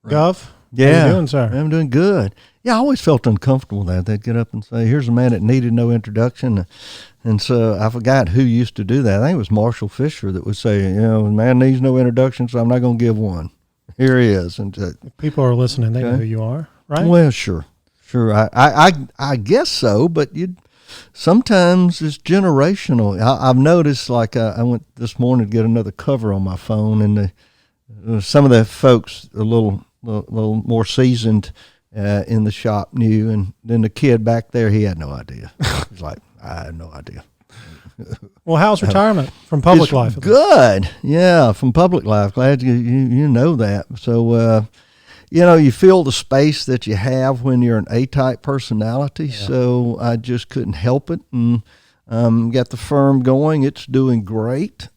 Right. Gov? Yeah. How you doing, sir? I'm doing good. Yeah, I always felt uncomfortable with that. They'd get up and say, here's a man that needed no introduction. And so I forgot who used to do that. I think it was Marshall Fisher that would say, the man needs no introduction, so I'm not going to give one. Here he is. And If people are listening, they know who you are, right? Well, sure. I guess so, but sometimes it's generational. I've noticed, like I went this morning to get another cover on my phone, and some of the folks a little more seasoned in the shop knew, and then the kid back there, he had no idea. He's like, I had no idea. Well, how's retirement from public life? Good. Yeah, from public life. Glad you know that. So, you feel the space that you have when you're an A-type personality. Yeah. So I just couldn't help it, and got the firm going. It's doing great,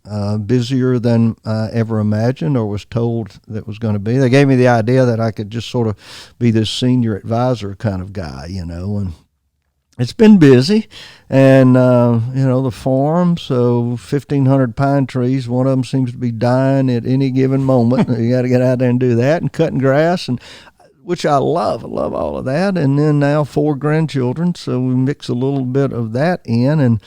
busier than I ever imagined or was told that was going to be. They gave me the idea that I could just sort of be this senior advisor kind of guy, and it's been busy. And, the farm, so 1,500 pine trees, one of them seems to be dying at any given moment. You got to get out there and do that, and cutting grass, and which I love. I love all of that. And then now 4 grandchildren, so we mix a little bit of that in, and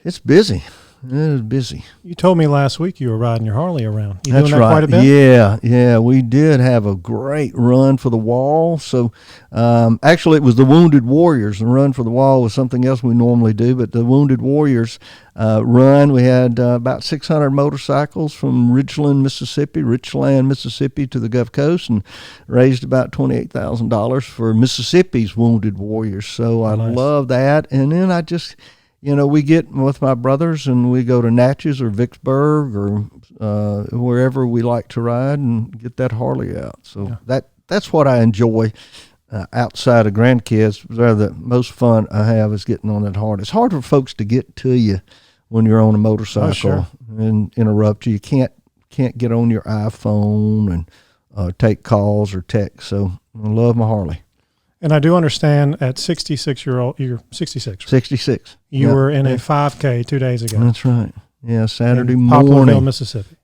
it's busy. It is busy. You told me last week you were riding your Harley around. You That's doing that right. quite a bit? Yeah. We did have a great run for the wall. So actually it was the Wounded Warriors. The run for the wall was something else we normally do, but the Wounded Warriors run, we had about 600 motorcycles from Richland, Mississippi to the Gulf Coast, and raised about $28,000 for Mississippi's Wounded Warriors. So I love that. And then I just... we get with my brothers and we go to Natchez or Vicksburg or wherever we like to ride and get that Harley out. So that's what I enjoy outside of grandkids. The most fun I have is getting on that Harley. It's hard for folks to get to you when you're on a motorcycle and interrupt you. You can't get on your iPhone and take calls or text. So I love my Harley. And I do understand at 66-year-old, you're 66. 66. You were in a 5K 2 days ago. That's right. Yeah, Saturday in morning. Poplarville, Mississippi.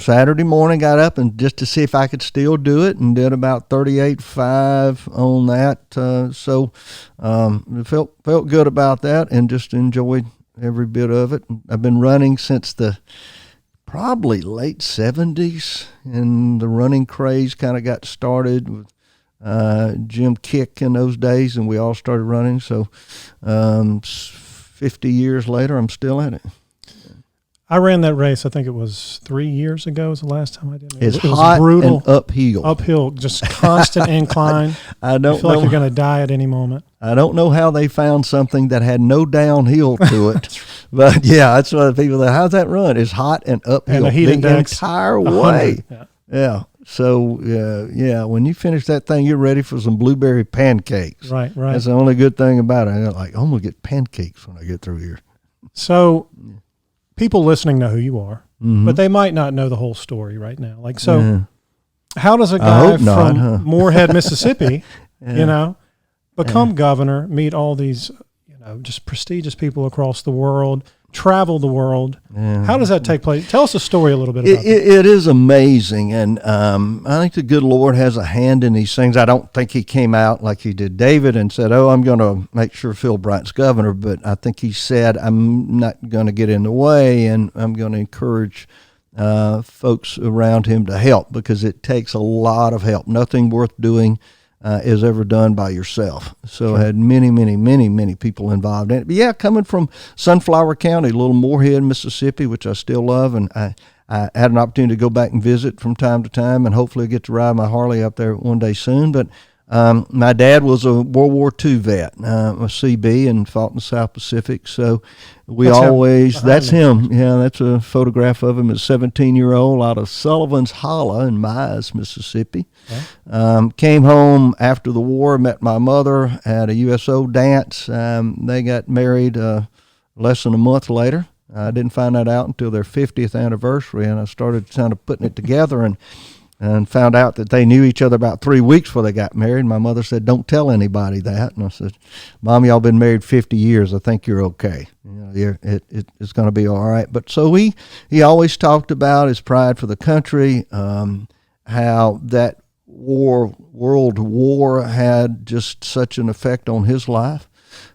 Saturday morning, got up and just to see if I could still do it, and did about 38.5 on that. So it felt good about that, and just enjoyed every bit of it. I've been running since the probably late 70s, and the running craze kind of got started with Jim Kick in those days, and we all started running. So 50 years later, I'm still at it. I ran that race, I think it was 3 years ago was the last time I did it. It's it was hot brutal. and uphill. Uphill, just constant incline. I don't feel know. like you're going to die at any moment. I don't know how they found something that had no downhill to it. But yeah, that's why the people say, how's that run? It's hot and uphill and a heat the index entire way. Yeah. So, when you finish that thing, you're ready for some blueberry pancakes. Right. That's the only good thing about it. I'm like, I'm going to get pancakes when I get through here. So people listening know who you are, mm-hmm. but they might not know the whole story right now. Like, so how does a guy not, from Moorhead, Mississippi, become governor, meet all these, just prestigious people across the world, travel the world? How does that take place? Tell us a story a little bit about it is amazing, and I think the good Lord has a hand in these things. I don't think he came out like he did David and said, I'm going to make sure Phil Bryant's governor, but I think he said, I'm not going to get in the way, and I'm going to encourage folks around him to help, because it takes a lot of help. Nothing worth doing is ever done by yourself. So I had many people involved in it. But coming from Sunflower County, a little Moorhead, Mississippi, which I still love, and I had an opportunity to go back and visit from time to time, and hopefully get to ride my Harley up there one day soon. But my dad was a World War II vet, a CB, and fought in the South Pacific. So that's him. Yeah, that's a photograph of him as a 17-year-old out of Sullivan's Hollow in Mize, Mississippi. Okay. Came home after the war, met my mother at a USO dance. They got married less than a month later. I didn't find that out until their 50th anniversary, and I started kind of putting it together, and found out that they knew each other about 3 weeks before they got married. My mother said, don't tell anybody that. And I said, Mom, y'all been married 50 years. I think you're okay. It's going to be all right. But so he always talked about his pride for the country, how that World War had just such an effect on his life,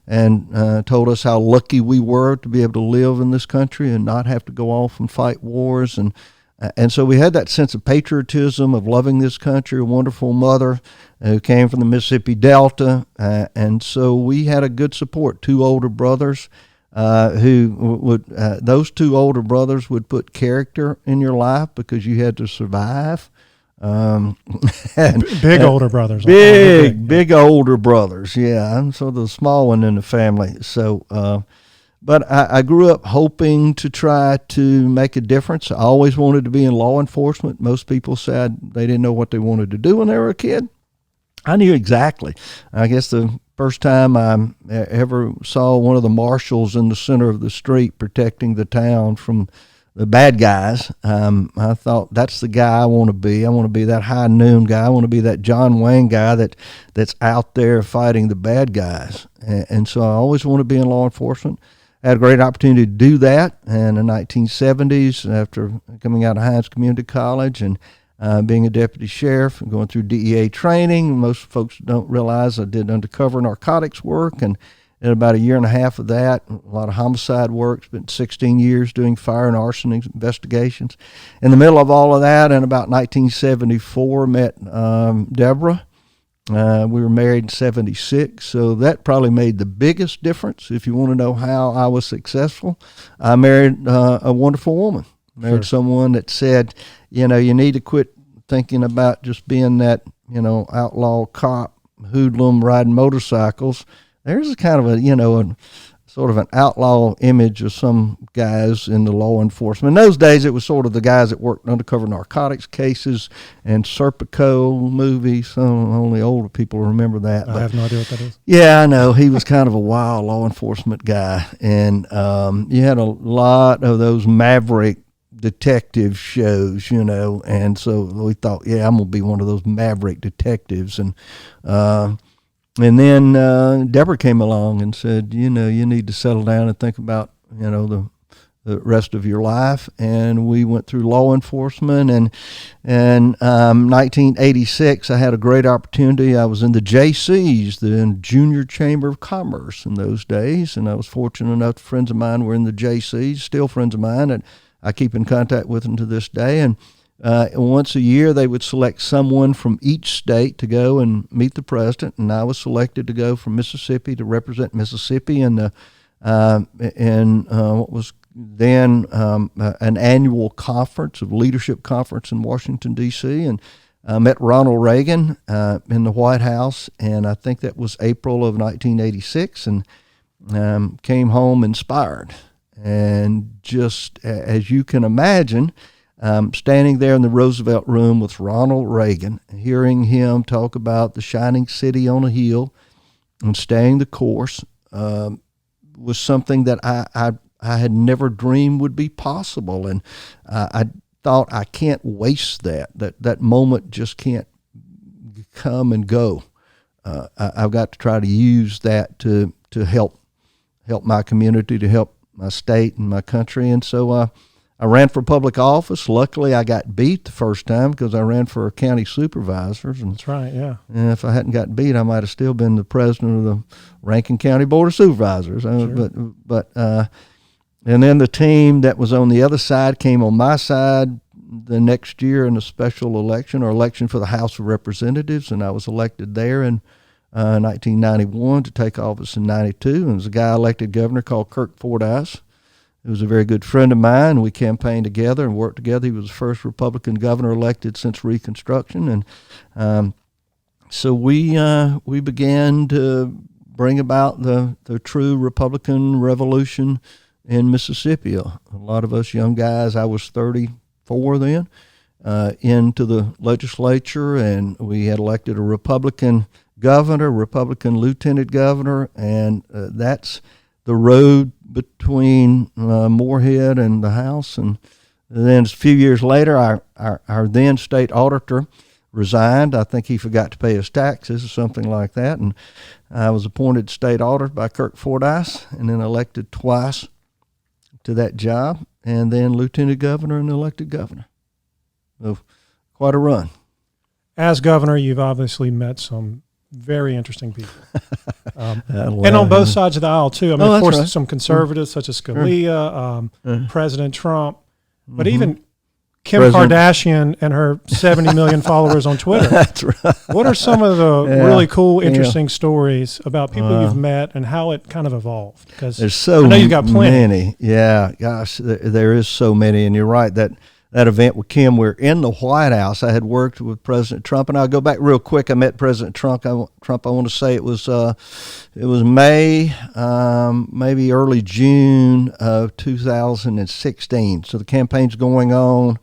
and told us how lucky we were to be able to live in this country and not have to go off and fight wars. And so we had that sense of patriotism, of loving this country, a wonderful mother who came from the Mississippi Delta. And so we had a good support, two older brothers who would, those two older brothers would put character in your life because you had to survive. Big older brothers. Big older brothers. Yeah. I'm sort of the small one in the family. So, but I grew up hoping to try to make a difference. I always wanted to be in law enforcement. Most people said they didn't know what they wanted to do when they were a kid. I knew exactly. I guess the first time I ever saw one of the marshals in the center of the street protecting the town from the bad guys, I thought, that's the guy I want to be. I want to be that high noon guy. I want to be that John Wayne guy that's out there fighting the bad guys. And so I always want to be in law enforcement. I had a great opportunity to do that in the 1970s after coming out of Hines Community College and being a deputy sheriff and going through DEA training. Most folks don't realize I did undercover narcotics work, and in about a year and a half of that, a lot of homicide work. Spent 16 years doing fire and arson investigations. In the middle of all of that, in about 1974, met Deborah. We were married in 76, so that probably made the biggest difference. If you want to know how I was successful, I married a wonderful woman. Married someone that said, you need to quit thinking about just being that, outlaw cop, hoodlum, riding motorcycles. There's a kind of a sort of an outlaw image of some guys in the law enforcement. In those days, it was sort of the guys that worked undercover narcotics cases and Serpico movies. So only older people remember that. I have no idea what that is. Yeah, I know. He was kind of a wild law enforcement guy. And you had a lot of those maverick detective shows, and so we thought, I'm going to be one of those maverick detectives. And then Deborah came along and said, you need to settle down and think about, the rest of your life. And we went through law enforcement. And in 1986, I had a great opportunity. I was in the JCs, the Junior Chamber of Commerce in those days. And I was fortunate enough, friends of mine were in the JCs, still friends of mine, and I keep in contact with them to this day. And once a year, they would select someone from each state to go and meet the president. And I was selected to go from Mississippi to represent Mississippi in what was then an annual conference, of leadership conference in Washington, D.C. And I met Ronald Reagan in the White House, and I think that was April of 1986, and came home inspired. And just as you can imagine, standing there in the Roosevelt Room with Ronald Reagan, hearing him talk about the shining city on a hill and staying the course was something that I had never dreamed would be possible. And I thought, I can't waste that moment just can't come and go. I've got to try to use that to help my community, to help my state and my country. And so I ran for public office. Luckily, I got beat the first time because I ran for county supervisors. And, that's right, yeah. And if I hadn't gotten beat, I might have still been the president of the Rankin County Board of Supervisors. Sure. But and then the team that was on the other side came on my side the next year in a special election, or election for the House of Representatives, and I was elected there in 1991 to take office in 92. And there was a guy elected governor called Kirk Fordyce. He was a very good friend of mine. We campaigned together and worked together. He was the first Republican governor elected since Reconstruction. And so we began to bring about the true Republican revolution in Mississippi. A lot of us young guys, I was 34 then, into the legislature, and we had elected a Republican governor, Republican lieutenant governor, and that's the road between Moorhead and the House. And then a few years later, our then state auditor resigned. I think he forgot to pay his taxes or something like that. And I was appointed state auditor by Kirk Fordyce, and then elected twice to that job, and then lieutenant governor and elected governor. So quite a run. as governor, you've obviously met some very interesting people. And on both sides of the aisle, too. I mean, of course, some conservatives such as Scalia, President Trump, but even Kim Kardashian and her 70 million followers on Twitter. That's right. What are some of the really cool, interesting stories about people you've met and how it kind of evolved? Because there's so I know you've got plenty. many. Yeah, gosh, there is so many. And you're right, that event with Kim, we're in the White House. I had worked with President Trump, and I'll go back real quick. I met President Trump. I want to say it was May, maybe early June of 2016. So the campaign's going on.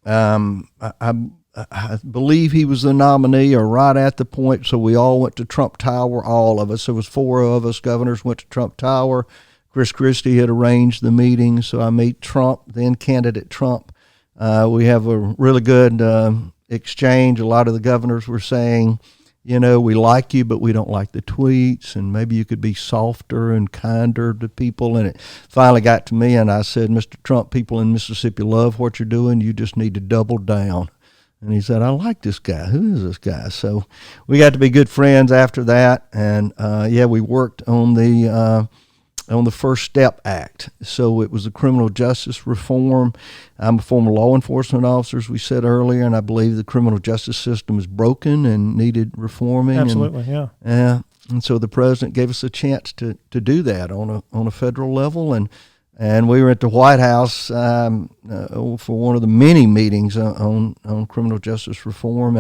I believe he was the nominee or right at the point. So we all went to Trump Tower, all of us. There was 4 of us governors went to Trump Tower. Chris Christie had arranged the meeting. So I meet Trump, then candidate Trump. We have a really good exchange. A lot of the governors were saying, you know, we like you, but we don't like the tweets, and maybe you could be softer and kinder to people. And it finally got to me, and I said, Mr. Trump, people in Mississippi love what you're doing. You just need to double down. And he said, I like this guy. Who is this guy? So we got to be good friends after that. And, we worked on the First Step Act. So it was the criminal justice reform. I'm a former law enforcement officer, as we said earlier, and I believe the criminal justice system is broken and needed reforming. Absolutely, yeah. And so the president gave us a chance to do that on a federal level, and we were at the White House for one of the many meetings on criminal justice reform,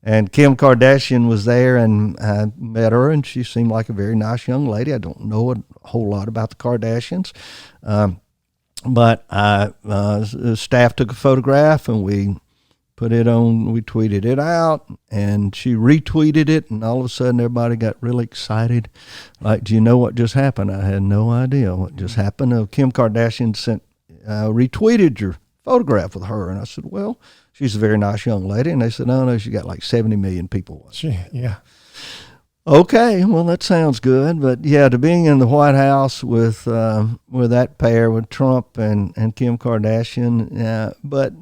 and Kim Kardashian was there, and I met her, and she seemed like a very nice young lady. I don't know a whole lot about the Kardashians, but the staff took a photograph, and we tweeted it out, and she retweeted it, and all of a sudden everybody got really excited. Like, do you know what just happened? I had no idea what just happened. Kim Kardashian retweeted your photograph with her, and I said, well, she's a very nice young lady. And they said, no, she got like 70 million people. Yeah. Okay, well, that sounds good. But yeah, to being in the White House with that pair, with Trump and Kim Kardashian. But,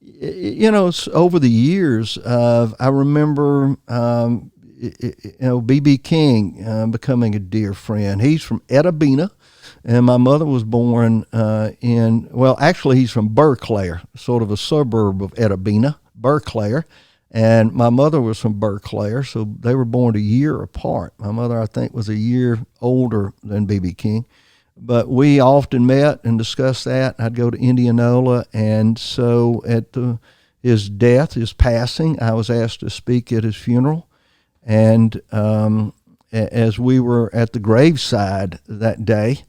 you know, over the years, I remember, B.B. King becoming a dear friend. He's from Etta Bena. And my mother was born he's from Berkeley, sort of a suburb of Etta Bena, Berkeley. And my mother was from Berkeley, so they were born a year apart. My mother, I think, was a year older than B.B. King. But we often met and discussed that. I'd go to Indianola, and so at his passing, I was asked to speak at his funeral. And as we were at the graveside that day,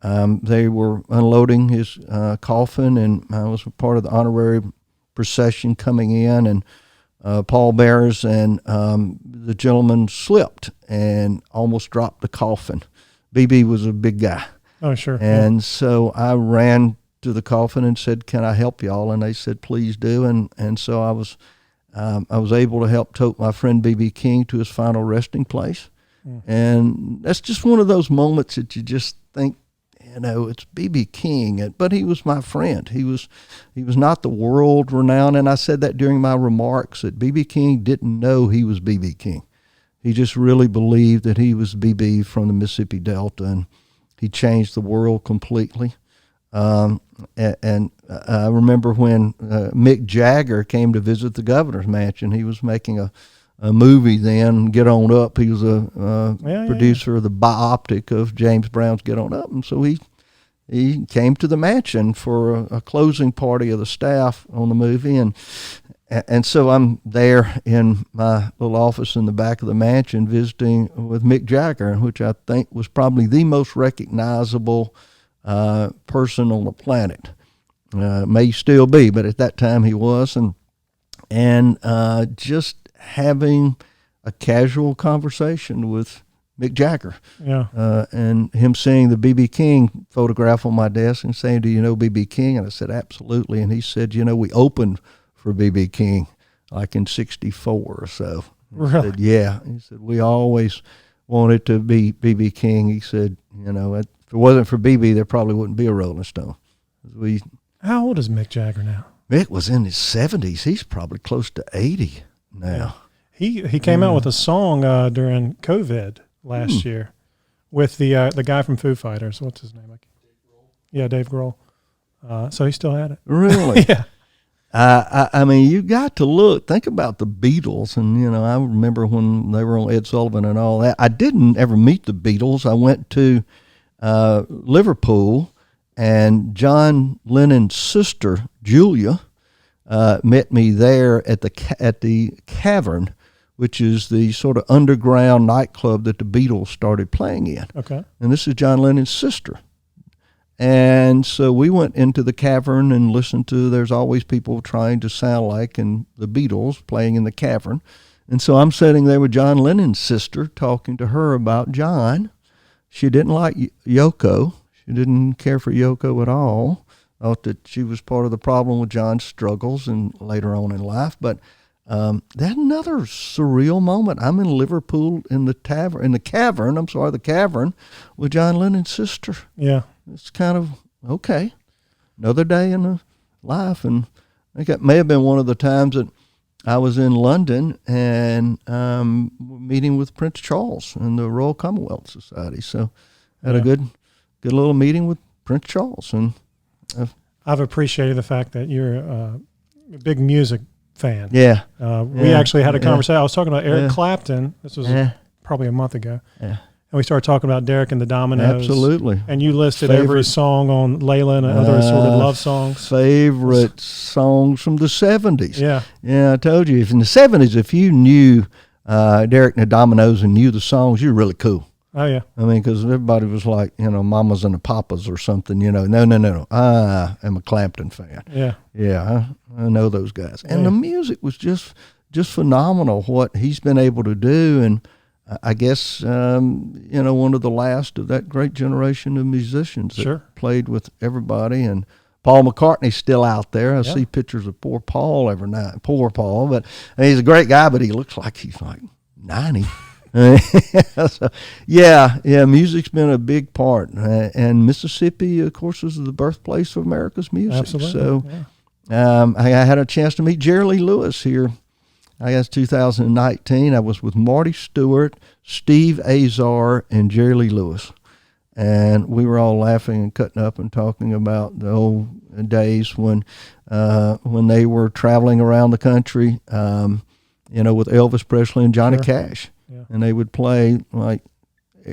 they were unloading his coffin, and I was a part of the honorary procession coming in, and pallbearers, and the gentleman slipped and almost dropped the coffin. BB was a big guy. Oh, sure. And so I ran to the coffin and said, "Can I help y'all?" And they said, "Please do." And so I was able to help tote my friend B.B. King to his final resting place. And that's just one of those moments that you just think, you know, it's B.B. King, but he was my friend. He was not the world renowned, and I said that during my remarks, that B.B. King didn't know he was B.B. King. He just really believed that he was B.B. from the Mississippi Delta, and he changed the world completely. And I remember when Mick Jagger came to visit the governor's mansion. He was making a movie then, Get On Up. He was a producer of the biopic of James Brown's Get On Up. And so he came to the mansion for a closing party of the staff on the movie. And so I'm there in my little office in the back of the mansion visiting with Mick Jagger, which I think was probably the most recognizable person on the planet. May still be, but at that time he was. And just having a casual conversation with Mick Jagger. Yeah. And him seeing the B.B. King photograph on my desk and saying, "Do you know B.B. King?" And I said, "Absolutely." And he said, "You know, we opened for B.B. King like in 1964 or so." Really? I said, "Yeah." He said, "We always wanted to be B.B. King." He said, "You know, if it wasn't for B.B., there probably wouldn't be a Rolling Stone." How old is Mick Jagger now? Mick was in his 70s. He's probably close to 80 now. He came out with a song during COVID last year with the guy from Foo Fighters. What's his name? Yeah, Dave Grohl. So he still had it. Really? Yeah. I mean, you got to think about the Beatles. And, I remember when they were on Ed Sullivan and all that. I didn't ever meet the Beatles. I went to Liverpool, and John Lennon's sister, Julia, met me there at the Cavern, which is the sort of underground nightclub that the Beatles started playing in. Okay. And this is John Lennon's sister. And so we went into the Cavern and listened to, there's always people trying to sound like and the Beatles playing in the Cavern. And so I'm sitting there with John Lennon's sister talking to her about John. She didn't like Yoko. She didn't care for Yoko at all. Thought that she was part of the problem with John's struggles and later on in life. But that another surreal moment. I'm in Liverpool in the Cavern with John Lennon's sister. Yeah. It's kind of, okay, another day in the life. And I think it may have been one of the times that I was in London and meeting with Prince Charles and the Royal Commonwealth Society. So had a good little meeting with Prince Charles. And I've appreciated the fact that you're a big music fan. Yeah. We actually had a conversation. I was talking about Eric Clapton. This was probably a month ago. Yeah. And we started talking about Derek and the Dominoes. Absolutely. And you listed every song on Layla and other sort of love songs. Favorite songs from the 70s. Yeah. Yeah, I told you. If in the 70s, if you knew Derek and the Dominoes and knew the songs, you're really cool. Oh, yeah. I mean, because everybody was like, Mamas and the Papas or something, No. I am a Clapton fan. Yeah. Yeah, I know those guys. And the music was just phenomenal, what he's been able to do. And I guess, one of the last of that great generation of musicians that played with everybody. And Paul McCartney's still out there. I see pictures of poor Paul every night. Poor Paul, but he's a great guy, but he looks like he's like 90. So, music's been a big part. And Mississippi, of course, is the birthplace of America's music. Absolutely. So I had a chance to meet Jerry Lee Lewis here. I guess 2019, I was with Marty Stewart, Steve Azar, and Jerry Lee Lewis. And we were all laughing and cutting up and talking about the old days when they were traveling around the country, with Elvis Presley and Johnny Cash. Yeah. And they would play like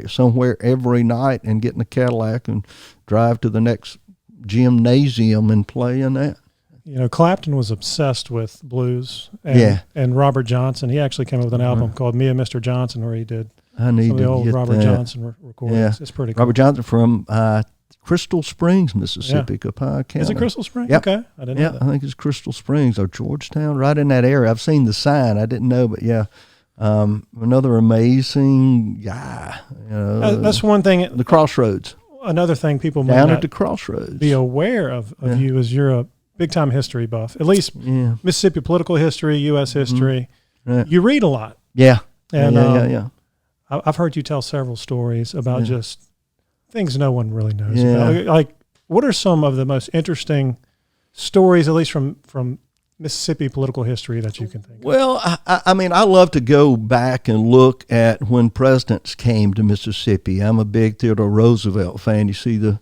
somewhere every night and get in a Cadillac and drive to the next gymnasium and play in that. Clapton was obsessed with blues. And Robert Johnson, he actually came up with an album called Me and Mr. Johnson where he did some of the old Robert Johnson recordings. Yeah. It's pretty cool. Robert Johnson from Crystal Springs, Mississippi, Copiah County. Is it Crystal Springs? Yep. Okay. I didn't know that. I think it's Crystal Springs or Georgetown, right in that area. I've seen the sign. I didn't know, but another amazing guy. That's one thing. The Crossroads. Another thing people might down not at the Crossroads be aware of you is you're a big-time history buff, at least Mississippi political history, U.S. history. Right. You read a lot. Yeah. And I've heard you tell several stories about just things no one really knows about. Like, what are some of the most interesting stories, at least from Mississippi political history, that you can think of? Well, I mean, I love to go back and look at when presidents came to Mississippi. I'm a big Theodore Roosevelt fan. You see the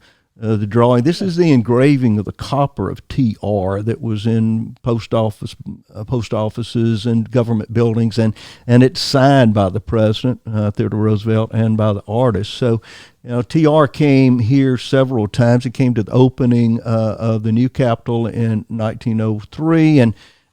drawing. This is the engraving of the copper of TR that was in post offices and government buildings, and it's signed by the president, Theodore Roosevelt, and by the artist. So, TR came here several times. He came to the opening of the new Capitol in 1903,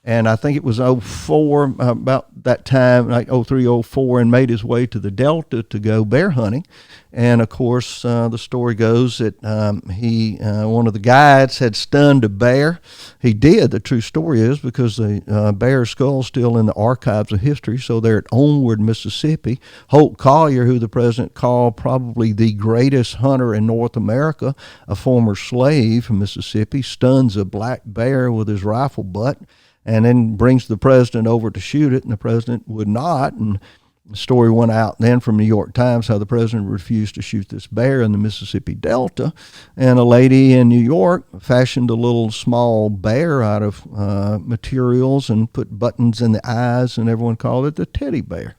and I think it was 04, about that time, like 03, 04, and made his way to the Delta to go bear hunting. And, of course, the story goes that one of the guides had stunned a bear. He did. The true story is because the bear's skull's still in the archives of history, so they're at Onward, Mississippi. Holt Collier, who the president called probably the greatest hunter in North America, a former slave from Mississippi, stuns a black bear with his rifle butt, and then brings the president over to shoot it, and the president would not. And The story went out then from New York Times how the president refused to shoot this bear in the Mississippi Delta, and a lady in New York fashioned a little small bear out of materials and put buttons in the eyes, and everyone called it the teddy bear.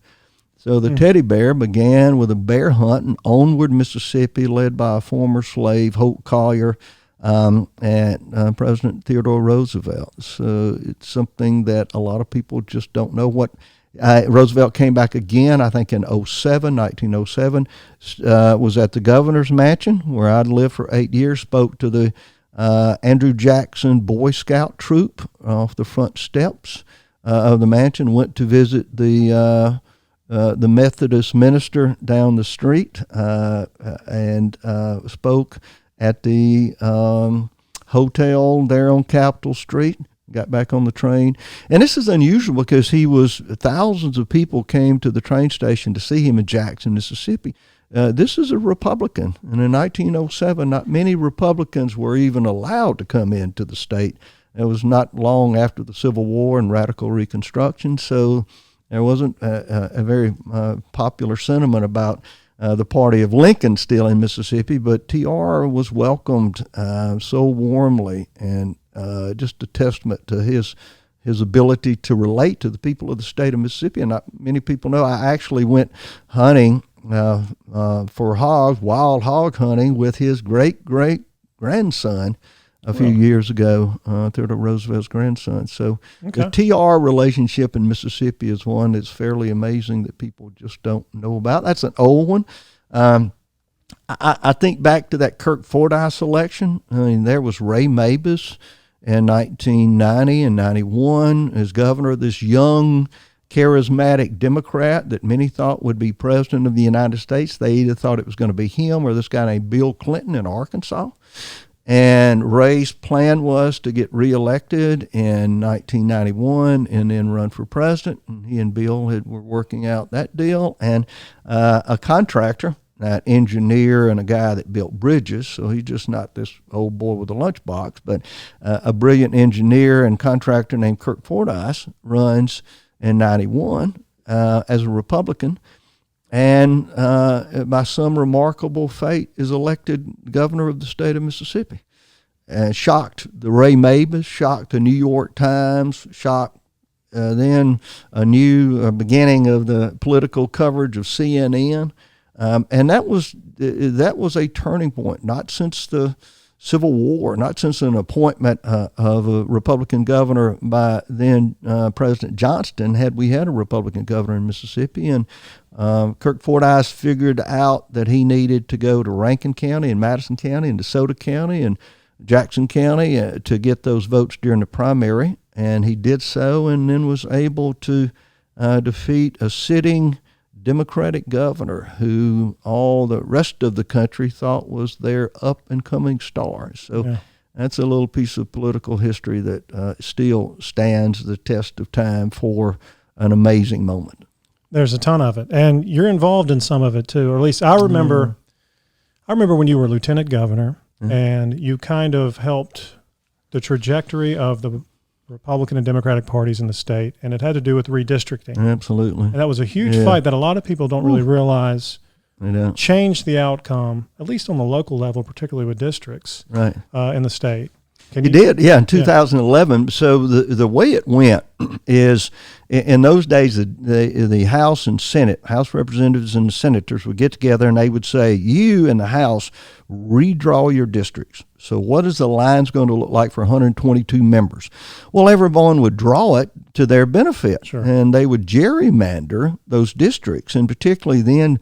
So the teddy bear began with a bear hunt in Onward, Mississippi, led by a former slave, Holt Collier, and President Theodore Roosevelt. So it's something that a lot of people just don't know what. Roosevelt came back again, I think in 1907, was at the governor's mansion where I'd lived for 8 years, spoke to the Andrew Jackson Boy Scout troop off the front steps of the mansion, went to visit the Methodist minister down the street, and spoke at the hotel there on Capitol Street. Got back on the train. And this is unusual because thousands of people came to the train station to see him in Jackson, Mississippi. This is a Republican. And in 1907, not many Republicans were even allowed to come into the state. It was not long after the Civil War and radical Reconstruction, so there wasn't a very popular sentiment about the party of Lincoln still in Mississippi, but TR was welcomed so warmly, and just a testament to his ability to relate to the people of the state of Mississippi. And not many people know I actually went hunting for hogs, wild hog hunting, with his great-great-grandson a few years ago, Theodore Roosevelt's grandson. So the TR relationship in Mississippi is one that's fairly amazing that people just don't know about. That's an old one. I think back to that Kirk Fordyce election. I mean, there was Ray Mabus in 1990 and 91 as governor, this young, charismatic Democrat that many thought would be president of the United States. They either thought it was going to be him or this guy named Bill Clinton in Arkansas. And Ray's plan was to get reelected in 1991 and then run for president. And he and Bill were working out that deal. And a contractor, an engineer and a guy that built bridges, so he's just not this old boy with a lunchbox, but a brilliant engineer and contractor named Kirk Fordyce runs in 91 as a Republican, and by some remarkable fate is elected governor of the state of Mississippi. Shocked the Ray Mabus, shocked the New York Times, shocked then a new beginning of the political coverage of CNN. And that was a turning point, not since the Civil War, not since an appointment of a Republican governor by then President Johnston had we had a Republican governor in Mississippi. And Kirk Fordyce figured out that he needed to go to Rankin County and Madison County and DeSoto County and Jackson County to get those votes during the primary. And he did so, and then was able to defeat a sitting Democratic governor who all the rest of the country thought was their up-and-coming star. So that's a little piece of political history that still stands the test of time for an amazing moment. There's a ton of it, and you're involved in some of it too, or at least I remember. I remember when you were lieutenant governor, and you kind of helped the trajectory of the Republican and Democratic parties in the state, and it had to do with redistricting. Absolutely. And that was a huge fight that a lot of people don't really realize changed the outcome, at least on the local level, particularly with districts in the state. It did, in 2011. So the way it went is, in those days, the House and Senate, House representatives and the senators would get together and they would say, you in the House, redraw your districts. So what is the lines going to look like for 122 members? Well, everyone would draw it to their benefit, and they would gerrymander those districts, and particularly then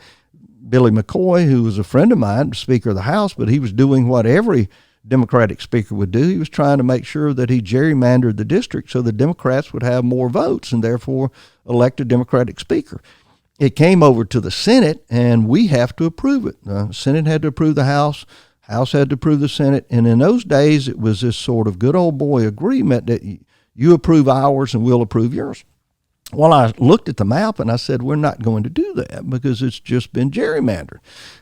Billy McCoy, who was a friend of mine, Speaker of the House, but he was doing what every Democratic speaker would do. He was trying to make sure that he gerrymandered the district so the Democrats would have more votes and therefore elect a Democratic speaker. It came over to the Senate, and we have to approve it. The Senate had to approve the House. House had to approve the Senate. And in those days, it was this sort of good old boy agreement that you approve ours and we'll approve yours. Well, I looked at the map and I said, we're not going to do that because it's just been gerrymandered.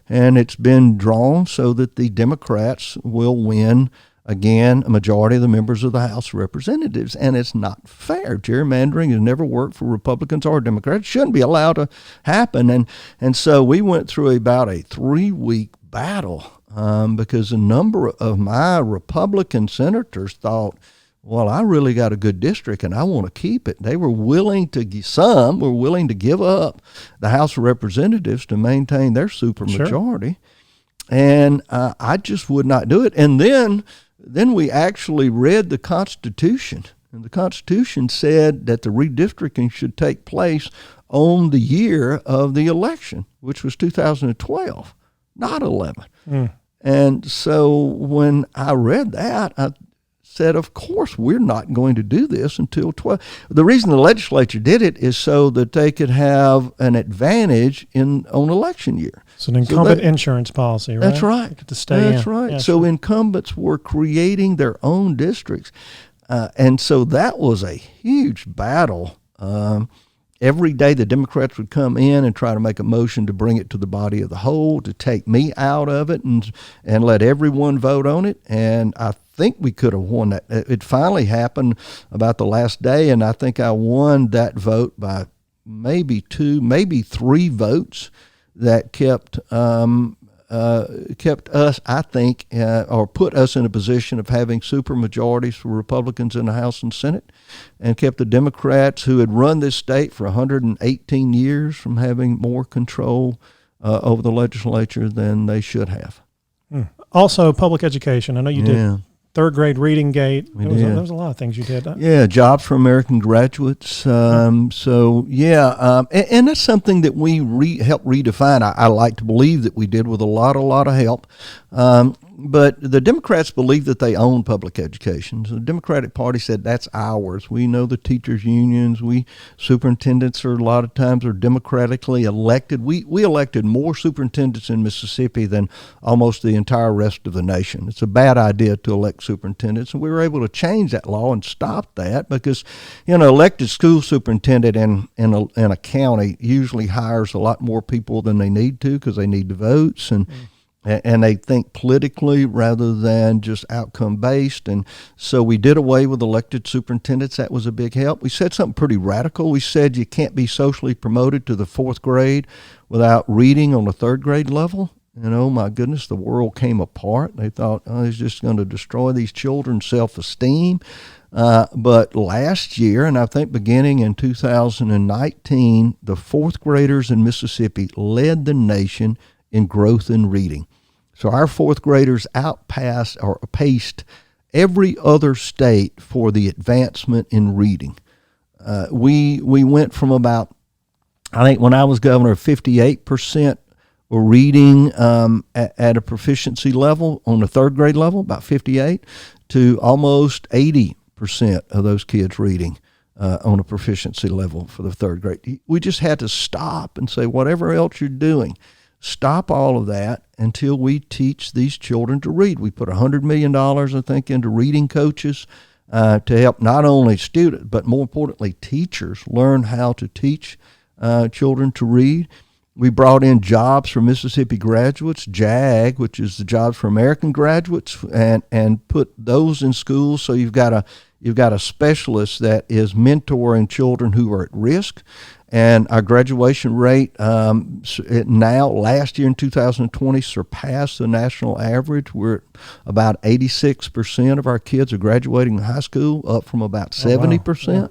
And it's been drawn so that the Democrats will win again, a majority of the members of the House of Representatives. And it's not fair. Gerrymandering has never worked for Republicans or Democrats. It shouldn't be allowed to happen. And so we went through about a 3-week battle because a number of my Republican senators thought, well, I really got a good district and I want to keep it. They were willing to, some were willing to give up the House of Representatives to maintain their supermajority. Sure. And I just would not do it. And then we actually read the Constitution. And the Constitution said that the redistricting should take place on the year of the election, which was 2012, not 11. And so when I read that, I said, of course, we're not going to do this until 12. The reason the legislature did it is so that they could have an advantage on election year. It's an incumbent insurance policy, right? That's right. You get to stay That's right. Yeah, so sure. Incumbents were creating their own districts. And so that was a huge battle. Every day the Democrats would come in and try to make a motion to bring it to the body of the whole, to take me out of it and let everyone vote on it. And I think we could have won that. It finally happened about the last day, and I think I won that vote by maybe 2, maybe 3 votes that kept us, I think, or put us in a position of having super majorities for Republicans in the House and Senate, and kept the Democrats, who had run this state for 118 years, from having more control over the legislature than they should have. Also, public education. I know you did third grade reading gate. There was a lot of things you did. Yeah, jobs for American graduates. And that's something that we helped redefine. I like to believe that we did with a lot of help. But the Democrats believe that they own public education. So the Democratic Party said that's ours. We know the teachers' unions. Superintendents are a lot of times are democratically elected. We elected more superintendents in Mississippi than almost the entire rest of the nation. It's a bad idea to elect superintendents, and we were able to change that law and stop that because, elected school superintendent in a county usually hires a lot more people than they need to because they need the votes and they think politically rather than just outcome based. And so we did away with elected superintendents. That was a big help. We said something pretty radical. We said you can't be socially promoted to the 4th grade without reading on the 3rd grade level. And oh my goodness, the world came apart. They thought, it's just going to destroy these children's self-esteem. But last year, and I think beginning in 2019, the 4th graders in Mississippi led the nation in growth in reading. So our 4th graders paced every other state for the advancement in reading. We went from about, I think when I was governor, 58% were reading at a proficiency level on the 3rd grade level, about 58, to almost 80% of those kids reading on a proficiency level for the 3rd grade. We just had to stop and say, whatever else you're doing, stop all of that until we teach these children to read. We put $100 million, I think, into reading coaches to help not only students, but more importantly, teachers learn how to teach children to read. We brought in jobs for Mississippi graduates, JAG, which is the Jobs for American Graduates, and put those in schools. So you've got a specialist that is mentoring children who are at risk. And our graduation rate now, last year in 2020, surpassed the national average. We're at about 86% of our kids are graduating high school, up from about 70%. Wow. Yeah.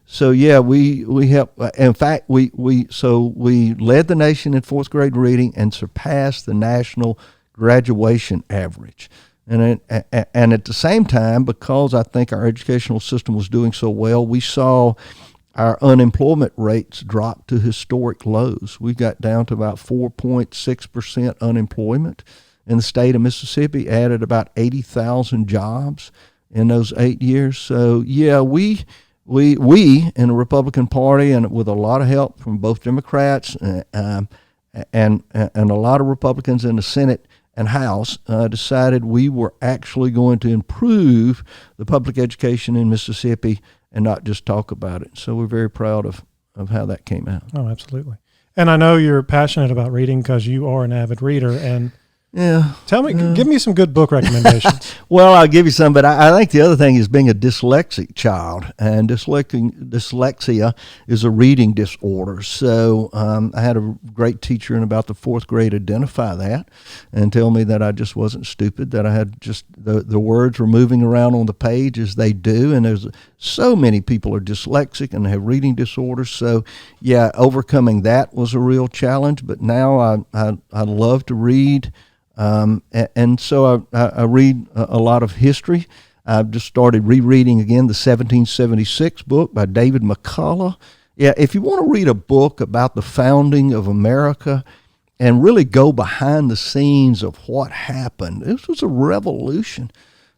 So we help. In fact, we led the nation in 4th grade reading and surpassed the national graduation average. And at the same time, because I think our educational system was doing so well, we saw our unemployment rates dropped to historic lows. We got down to about 4.6% unemployment in the state of Mississippi, added about 80,000 jobs in those 8 years. So, we in the Republican Party, and with a lot of help from both Democrats and a lot of Republicans in the Senate and House, decided we were actually going to improve the public education in Mississippi and not just talk about it. So we're very proud of how that came out. Oh, absolutely. And I know you're passionate about reading because you are an avid reader. And Yeah. Tell me, give me some good book recommendations. Well, I'll give you some, but I think the other thing is being a dyslexic child, and dyslexia is a reading disorder. So I had a great teacher in about the fourth grade identify that and tell me that I just wasn't stupid, that I had just the words were moving around on the page as they do, and there's so many people are dyslexic and have reading disorders. So, yeah, overcoming that was a real challenge, but now I love to read. And so I read a lot of history. I've just started rereading again the 1776 book by David McCullough. Yeah, if you want to read a book about the founding of America and really go behind the scenes of what happened, this was a revolution.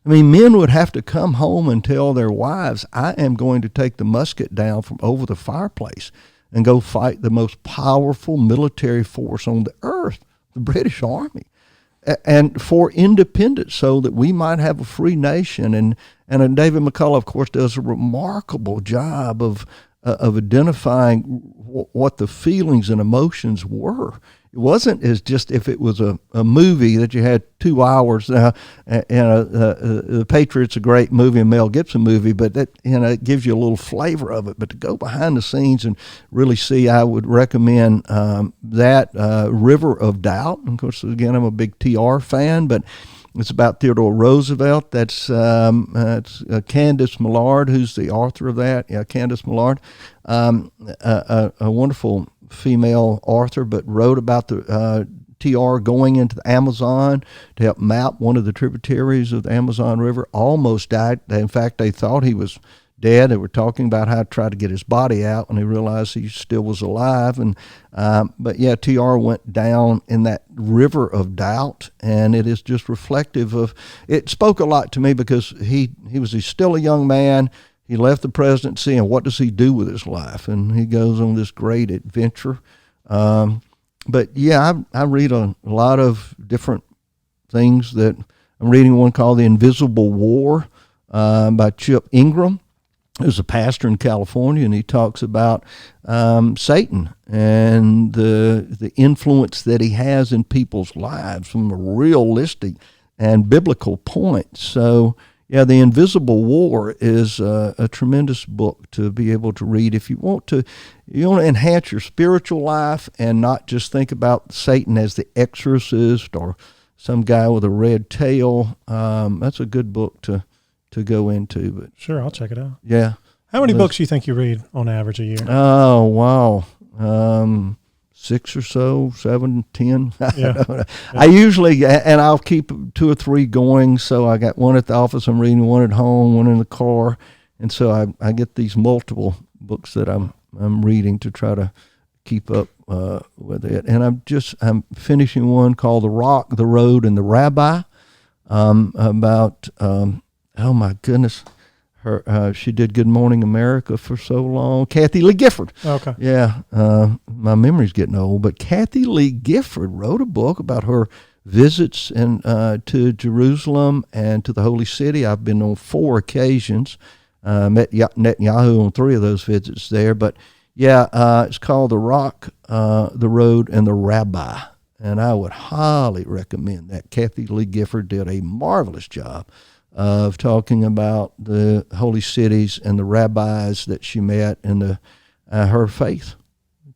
I mean, men would have to come home and tell their wives, I am going to take the musket down from over the fireplace and go fight the most powerful military force on the earth, the British Army. And for independence, so that we might have a free nation. And David McCullough, of course, does a remarkable job of identifying what the feelings and emotions were. It wasn't as just if it was a movie that you had 2 hours. The Patriot's a great movie, a Mel Gibson movie, but that, it gives you a little flavor of it. But to go behind the scenes and really see, I would recommend that River of Doubt. And of course, again, I'm a big TR fan, but it's about Theodore Roosevelt. That's Candace Millard, who's the author of that. Yeah, Candace Millard, a wonderful female author, but wrote about the TR going into the Amazon to help map one of the tributaries of the Amazon River. Almost died. In fact, they thought he was dead. They were talking about how to try to get his body out, and they realized he still was alive. And but yeah, TR went down in that river of doubt, and it is just reflective of. It spoke a lot to me because he's still a young man. He left the presidency, and what does he do with his life? And he goes on this great adventure. But yeah, I read a lot of different things. That I'm reading one called The Invisible War by Chip Ingram, who's a pastor in California, and he talks about Satan and the influence that he has in people's lives from a realistic and biblical point. So, yeah, The Invisible War is a tremendous book to be able to read if you want to enhance your spiritual life and not just think about Satan as the exorcist or some guy with a red tail. That's a good book to go into. But sure, I'll check it out. Yeah. How many books do you think you read on average a year? Oh, wow. 6 or so, 7, 10. Yeah. I usually, and I'll keep 2 or 3 going. So I got one at the office I'm reading, one at home, one in the car. And so I get these multiple books that I'm reading to try to keep up with it. And I'm finishing one called The Rock, the Road, and the Rabbi, about, oh my goodness, she did Good Morning America for so long. Kathy Lee Gifford. Okay. Yeah, my memory's getting old, but Kathy Lee Gifford wrote a book about her visits to Jerusalem and to the Holy City. I've been on 4 occasions. Met Netanyahu on 3 of those visits there. But yeah, it's called The Rock, the Road, and the Rabbi. And I would highly recommend that. Kathy Lee Gifford did a marvelous job of talking about the holy cities and the rabbis that she met and her faith.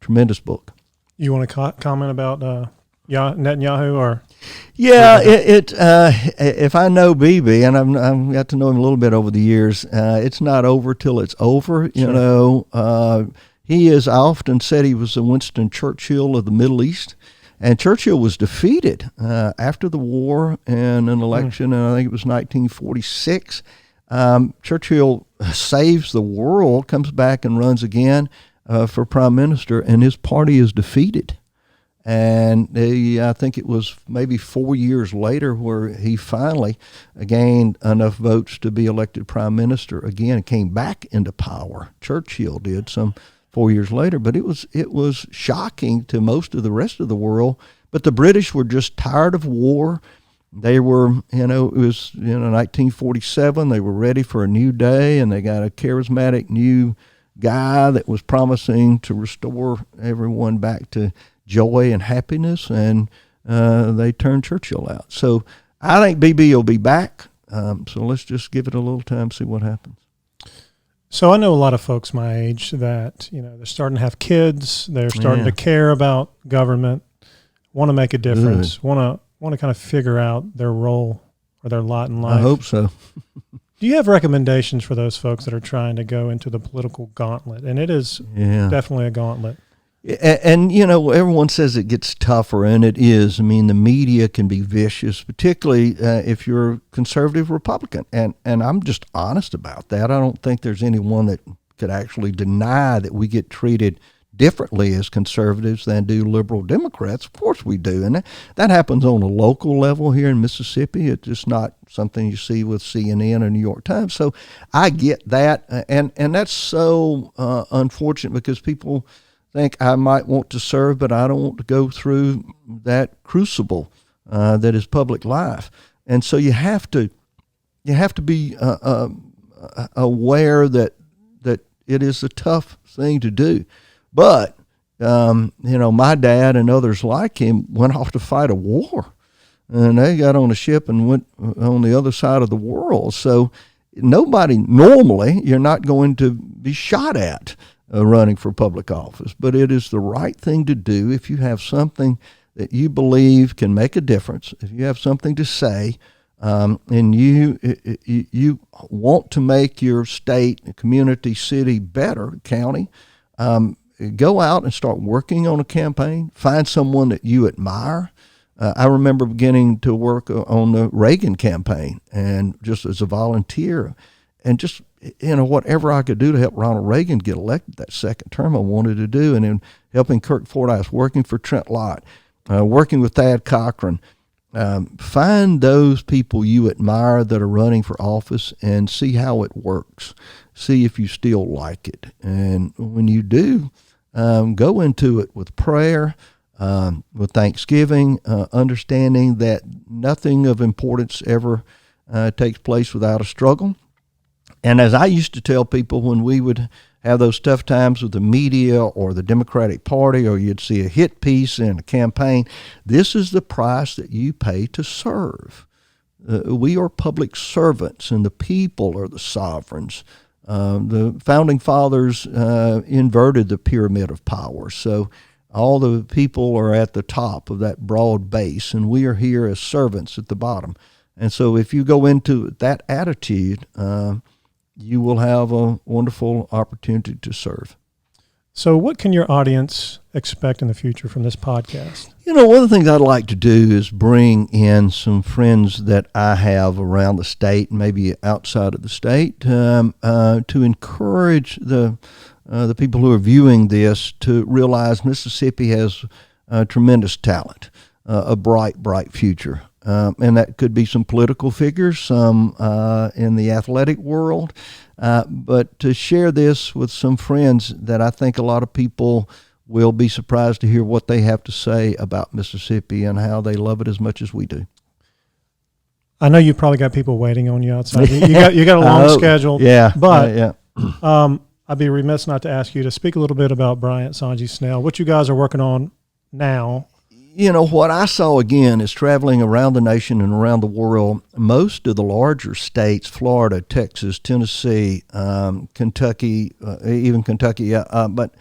Tremendous book. You want to comment about Netanyahu or? Yeah, if I know Bibi, and I've got to know him a little bit over the years, it's not over till it's over. You know, he is. I often said he was the Winston Churchill of the Middle East. And Churchill was defeated after the war in an election, and I think it was 1946. Churchill saves the world, comes back and runs again for prime minister, and his party is defeated. And I think it was maybe 4 years later where he finally gained enough votes to be elected prime minister again and came back into power. Churchill did some 4 years later, but it was shocking to most of the rest of the world. But the British were just tired of war. They were, it was 1947. They were ready for a new day, and they got a charismatic new guy that was promising to restore everyone back to joy and happiness. And they turned Churchill out. So I think BB will be back. So let's just give it a little time, see what happens. So I know a lot of folks my age that, they're starting to have kids. They're starting to care about government, want to make a difference, want to kind of figure out their role or their lot in life. I hope so. Do you have recommendations for those folks that are trying to go into the political gauntlet? And it is definitely a gauntlet. And, everyone says it gets tougher, and it is. I mean, the media can be vicious, particularly if you're a conservative Republican. And I'm just honest about that. I don't think there's anyone that could actually deny that we get treated differently as conservatives than do liberal Democrats. Of course we do. And that happens on a local level here in Mississippi. It's just not something you see with CNN or New York Times. So I get that. And that's so unfortunate because people think I might want to serve, but I don't want to go through that crucible that is public life. And so you have to be aware that it is a tough thing to do. But my dad and others like him went off to fight a war, and they got on a ship and went on the other side of the world. So nobody normally, you're not going to be shot at running for public office, but it is the right thing to do if you have something that you believe can make a difference, if you have something to say, and you want to make your state, community, city better, county, go out and start working on a campaign. Find someone that you admire. I remember beginning to work on the Reagan campaign, and just as a volunteer, and just whatever I could do to help Ronald Reagan get elected that second term, I wanted to do. And then helping Kirk Fordyce, working for Trent Lott, working with Thad Cochran. Find those people you admire that are running for office and see how it works. See if you still like it. And when you do, go into it with prayer, with thanksgiving, understanding that nothing of importance ever takes place without a struggle. And as I used to tell people when we would have those tough times with the media or the Democratic Party, or you'd see a hit piece in a campaign, this is the price that you pay to serve. We are public servants, and the people are the sovereigns. The founding fathers inverted the pyramid of power. So all the people are at the top of that broad base, and we are here as servants at the bottom. And so if you go into that attitude, you will have a wonderful opportunity to serve. So what can your audience expect in the future from this podcast? One of the things I'd like to do is bring in some friends that I have around the state, maybe outside of the state, to encourage the people who are viewing this to realize Mississippi has tremendous talent, a bright future. And that could be some political figures, some in the athletic world, but to share this with some friends that I think a lot of people will be surprised to hear what they have to say about Mississippi and how they love it as much as we do. I know you've probably got people waiting on you outside. You got a long schedule. Yeah. But I'd be remiss not to ask you to speak a little bit about BryantSanji Snail, what you guys are working on now. What I saw again is traveling around the nation and around the world, most of the larger states, Florida, Texas, Tennessee, Kentucky, even Kentucky, but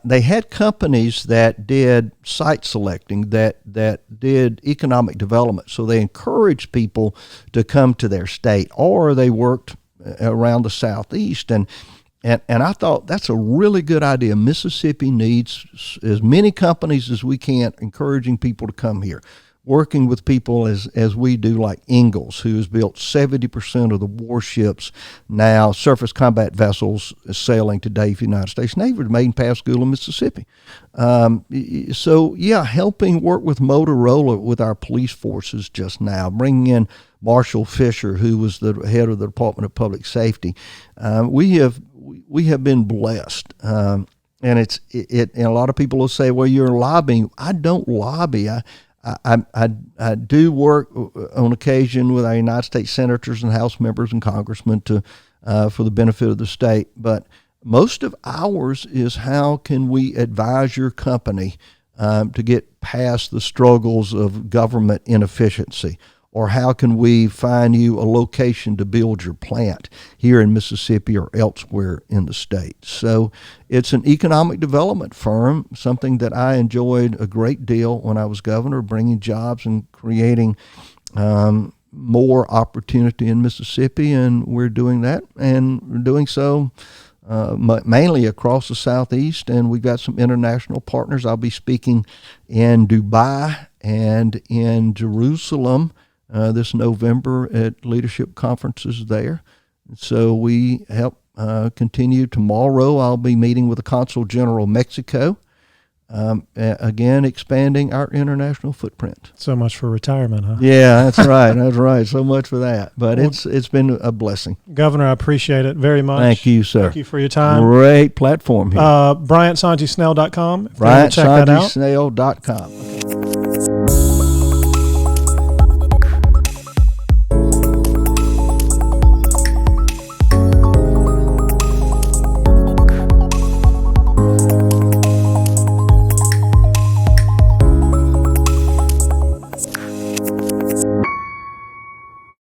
they had companies that did site selecting, that did economic development. So they encouraged people to come to their state, or they worked around the Southeast. And I thought that's a really good idea. Mississippi needs as many companies as we can, encouraging people to come here, working with people as we do, like Ingalls, who has built 70% of the warships now, surface combat vessels sailing today for the United States Navy, made in Pascagoula, Mississippi. Helping work with Motorola with our police forces just now, bringing in Marshall Fisher, who was the head of the Department of Public Safety. We have been blessed, and and a lot of people will say, "Well, you're lobbying." I don't lobby. I do work on occasion with our United States senators and House members and congressmen for the benefit of the state. But most of ours is how can we advise your company to get past the struggles of government inefficiency? Or how can we find you a location to build your plant here in Mississippi or elsewhere in the state? So it's an economic development firm, something that I enjoyed a great deal when I was governor, bringing jobs and creating more opportunity in Mississippi, and we're doing that, and we're doing so mainly across the Southeast, and we've got some international partners. I'll be speaking in Dubai and in Jerusalem this November at leadership conferences there. So we help continue. Tomorrow I'll be meeting with the Consul General of Mexico, again expanding our international footprint. So much for retirement, huh? Yeah, that's right. That's right. So much for that. But it's been a blessing. Governor, I appreciate it very much. Thank you, sir. Thank you for your time. Great platform here. BryantSanji Snail.com. BryantSanji Snail.com.